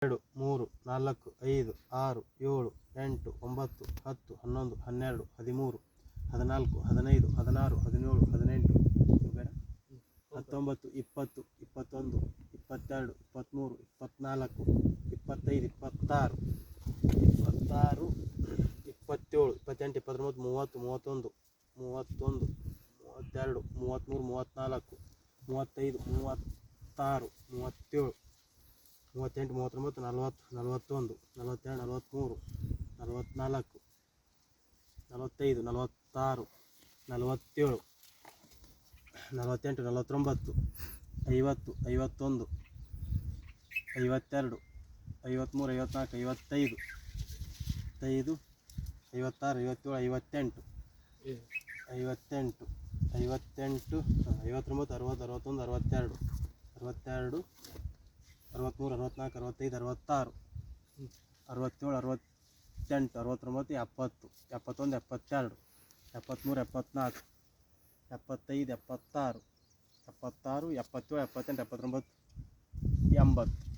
2 3 4 5 6 7 8 9 10 11 12 13 14 15 16 17 18 19 20 21 22 23 24 25 26 27 28 29 30 31 32 33 34 35 36 37 38 39 40 41 42 43 44 45 46 47 48 49 50 51 52 53 54 55 5 56 57 58 58 58 59 60 61 62 62 63 64 65 66 67 68 69 70 71 72 73 74 75 76 76 77 78 79 80